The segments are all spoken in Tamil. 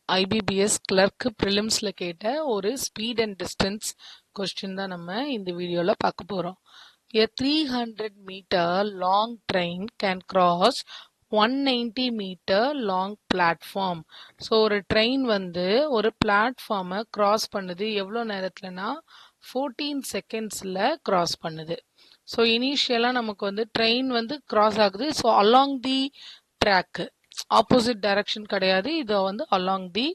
ஐபிபிஎஸ் கிளர்க் ப்ரிலிம்ஸ்ல கேட்ட ஒரு ஸ்பீட் அண்ட் டிஸ்டன்ஸ் கொஸ்டின் தான் நம்ம இந்த வீடியோல பார்க்க போறோம். A 300 meter long train can cross 190 meter long platform. So ஒரு ட்ரெயின் வந்து ஒரு பிளாட்ஃபார்மை கிராஸ் பண்ணுது எவ்வளோ நேரத்துலனா 14 செகண்ட்ஸில் கிராஸ் பண்ணுது. ஸோ இனிஷியலாக நமக்கு வந்து ட்ரெயின் வந்து கிராஸ் ஆகுது. So along the track, opposite direction கிடையாது, இது வந்து அலாங் தி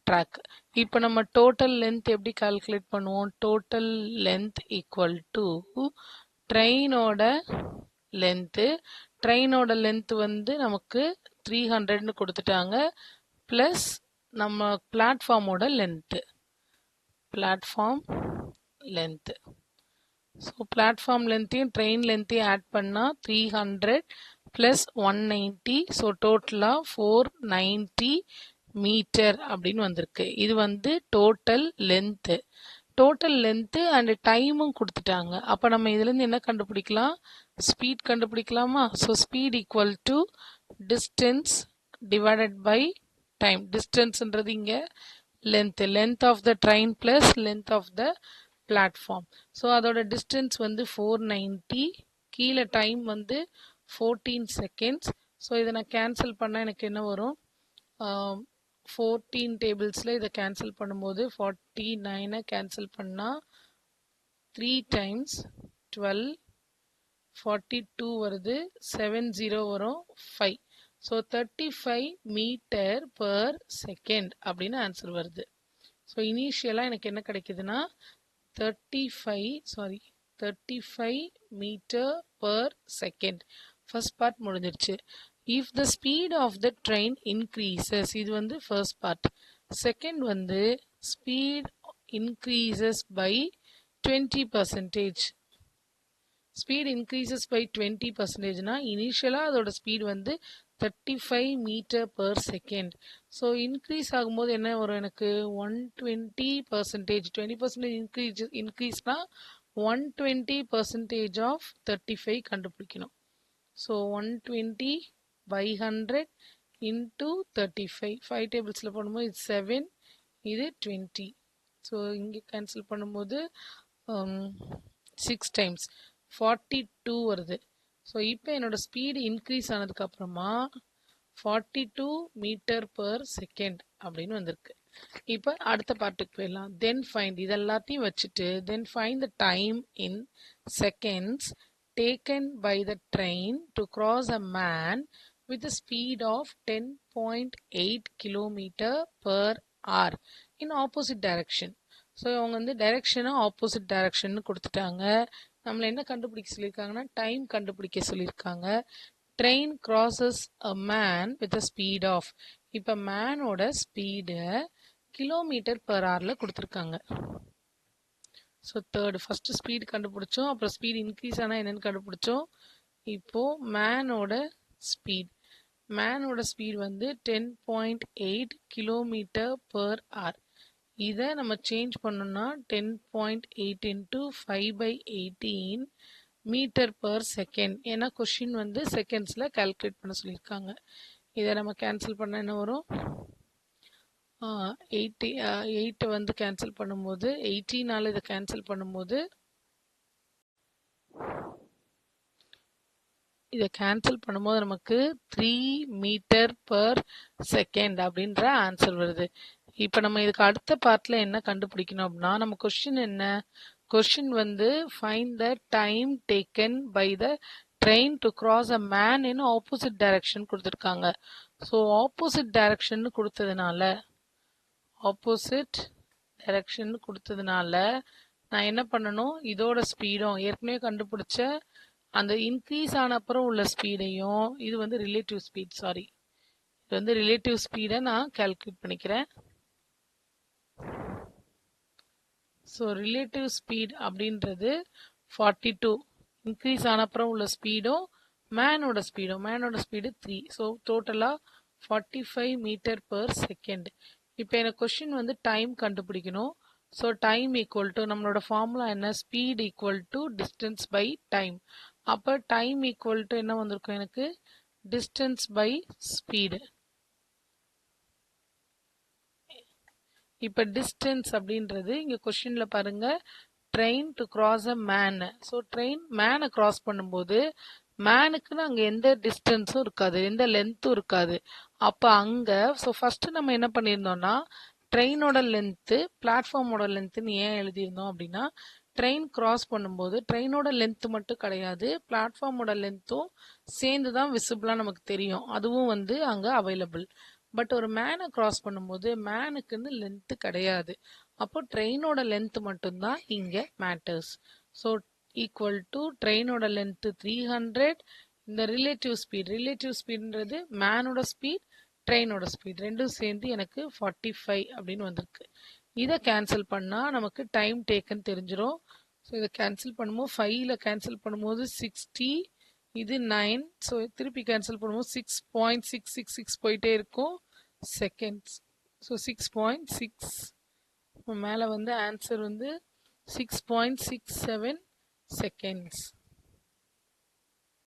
ட்ராக். இப்போ நம்ம டோட்டல் லென்த் எப்படி கால்குலேட் பண்ணுவோம்? டோட்டல் லென்த் ஈக்குவல் டு ட்ரெயினோட லென்த்து வந்து நமக்கு 300ன்னு கொடுத்துட்டாங்க, ப்ளஸ் நம்ம பிளாட்ஃபார்மோட லென்த்து. ஸோ பிளாட்ஃபார்ம் லென்த்தையும் ட்ரெயின் லென்த்தையும் ஆட் பண்ணால் 300 ப்ளஸ் 190, ஸோ டோட்டலாக 490 மீட்டர் அப்படின்னு வந்திருக்கு. இது வந்து டோட்டல் லென்த்து அண்ட் டைமும் கொடுத்துட்டாங்க. அப்போ நம்ம இதுலேருந்து என்ன கண்டுபிடிக்கலாம்? ஸ்பீட் கண்டுபிடிக்கலாமா? So speed equal to distance divided by time. டிஸ்டன்ஸ்ன்றது இங்கே length of the train plus length of the platform. So அதோட டிஸ்டன்ஸ் வந்து 490, கீழே டைம் வந்து 14 செகண்ட்ஸ். ஸோ இதை நான் கேன்சல் பண்ணால் எனக்கு என்ன வரும்? 14 டேபிள்ஸில் இதை கேன்சல் பண்ணும்போது 49 கேன்சல் பண்ணால் 3 டைம்ஸ் 12, 42 வருது, 70 வரும், 5. ஸோ 35 மீட்டர் பர் செகண்ட் அப்படின்னு ஆன்சர் வருது. ஸோ இனிஷியலாக எனக்கு என்ன கிடைக்குதுன்னா 35 meter per second. First part முடிஞ்சிருச்சு. If the speed of the train increases, இது வந்து ஃபர்ஸ்ட் பார்ட். செகண்ட் வந்து speed increases by 20%. Speed increases by 20%னா இனிஷியலாக அதோட ஸ்பீட் வந்து 35 meter per second. So increase ஆகும்போது என்ன வரும்? எனக்கு 120%. 20% இன்க்ரீஸ்னா 120% ஆஃப் 35 கண்டுபிடிக்கணும். So 120 by 100 into 35. 5 டேபிள்ஸில் போடும்போது இது 7, இது 20. ஸோ இங்கே கேன்சல் பண்ணும்போது 6 டைம்ஸ் 42 வருது. ஸோ இப்போ என்னோட ஸ்பீடு இன்க்ரீஸ் ஆனதுக்கப்புறமா 42 மீட்டர் பர் செகண்ட் அப்படின்னு வந்திருக்கு. இப்போ அடுத்த பார்ட்டுக்கு போயிடலாம். தென் ஃபைண்ட், இது எல்லாத்தையும் வச்சுட்டு then find the time in seconds taken by the train to cross a man with a speed of 10.8 kilometer per hour in opposite direction. So அவங்க வந்து டைரக்ஷனை ஆப்போசிட் டைரக்ஷன் கொடுத்துட்டாங்க. நம்மளை என்ன கண்டுபிடிக்க சொல்லியிருக்காங்கன்னா டைம் கண்டுபிடிக்க சொல்லியிருக்காங்க. Train crosses a man with a speed of, இப்போ மேனோட ஸ்பீடை கிலோமீட்டர் பர் ஹவரில் கொடுத்துருக்காங்க. ஸோ ஃபர்ஸ்ட் ஸ்பீடு கண்டுபிடிச்சோம், அப்புறம் ஸ்பீடு இன்க்ரீஸ் ஆனால் என்னென்னு கண்டுபிடிச்சோம். இப்போது மேனோட ஸ்பீட் வந்து 10.8 கிலோமீட்டர் பர் ஹவர். இதை நம்ம சேஞ்ச் பண்ணோம்னா 10.8 into 5/18 மீட்டர் பர் செகண்ட். ஏன்னா கொஷின் வந்து செகண்ட்ஸில் கால்குலேட் பண்ண சொல்லியிருக்காங்க. இதை நம்ம கேன்சல் பண்ணால் என்ன வரும்? 8 வந்து கேன்சல் பண்ணும்போது 18 இதை கேன்சல் பண்ணும்போது நமக்கு 3 மீட்டர் பர் செகண்ட் அப்படின்ற ஆன்சர் வருது. இப்போ நம்ம இதுக்கு அடுத்த பார்ட்டில் என்ன கண்டுபிடிக்கணும் அப்படின்னா, நம்ம கொஸ்டின் வந்து find the time taken by the train to cross a man in opposite direction கொடுத்துருக்காங்க. ஸோ ஆப்போசிட் டைரக்ஷன் கொடுத்ததுனால நான் என்ன பண்ணணும்? இதோட ஸ்பீடும் ஏற்கனவே கண்டுபிடிச்ச அந்த இன்க்ரீஸ் ஆன அப்புறம் உள்ள ஸ்பீடையும், இது வந்து ரிலேட்டிவ் ஸ்பீடை நான் கால்குலேட் பண்ணிக்கிறேன். ஸோ ரிலேட்டிவ் ஸ்பீட் அப்படின்றது 42, இன்க்ரீஸ் ஆன அப்புறம் உள்ள ஸ்பீடும் மேனோட ஸ்பீடு 3. ஸோ டோட்டலாக 45 மீட்டர் பர் செகண்ட். இப்போ எனக்கு கொஸ்டின் வந்து டைம் கண்டுபிடிக்கணும். ஸோ டைம் ஈக்குவல் டு, நம்மளோட ஃபார்முலா என்ன? Speed equal to distance by time. அப்போ டைம் ஈக்குவல் டு என்ன வந்திருக்கும் எனக்கு? Distance by speed. இப்போ டிஸ்டன்ஸ் அப்படின்றது இங்கே கொஷினில் பாருங்க train to cross a man. So train மேனை கிராஸ் பண்ணும்போது மேனுக்குன்னு அங்கே எந்த டிஸ்டன்ஸும் இருக்காது, எந்த லென்த்தும் இருக்காது. அப்போ அங்கே ஸோ ஃபஸ்ட்டு நம்ம என்ன பண்ணியிருந்தோம்னா ட்ரெயினோட லென்த்து பிளாட்ஃபார்மோட லென்த்துன்னு ஏன் எழுதியிருந்தோம் அப்படின்னா ட்ரெயின் கிராஸ் பண்ணும்போது ட்ரெயினோட லென்த்து மட்டும் கிடையாது, பிளாட்ஃபார்மோட லென்த்தும் சேர்ந்து தான் விசிபிளாக நமக்கு தெரியும், அதுவும் வந்து அங்கே அவைலபிள். பட் ஒரு மேனை கிராஸ் பண்ணும்போது மேனுக்குன்னு லென்த்து கிடையாது, அப்போ ட்ரெயினோட லென்த் மட்டும்தான் இங்கே மேட்டர்ஸ். ஸோ ஈக்குவல் டு ட்ரெயினோட லென்த்து 300, இந்த ரிலேட்டிவ் ஸ்பீடுன்றது மேனோட ஸ்பீட் ட்ரெயினோட ஸ்பீட் ரெண்டும் சேர்ந்து எனக்கு 45 அப்படின்னு வந்திருக்கு. இதை கேன்சல் பண்ணால் நமக்கு டைம் டேக்கன் தெரிஞ்சிடும். ஸோ இதை கேன்சல் பண்ணும்போது 5ல் கேன்சல் பண்ணும்போது 60, இது 9. ஸோ திருப்பி கேன்சல் பண்ணும்போது 6.666 போயிட்டே இருக்கும் செகண்ட்ஸ். ஸோ 6.6 மேலே வந்து ஆன்சர் வந்து 6.67 செகண்ட்ஸ்.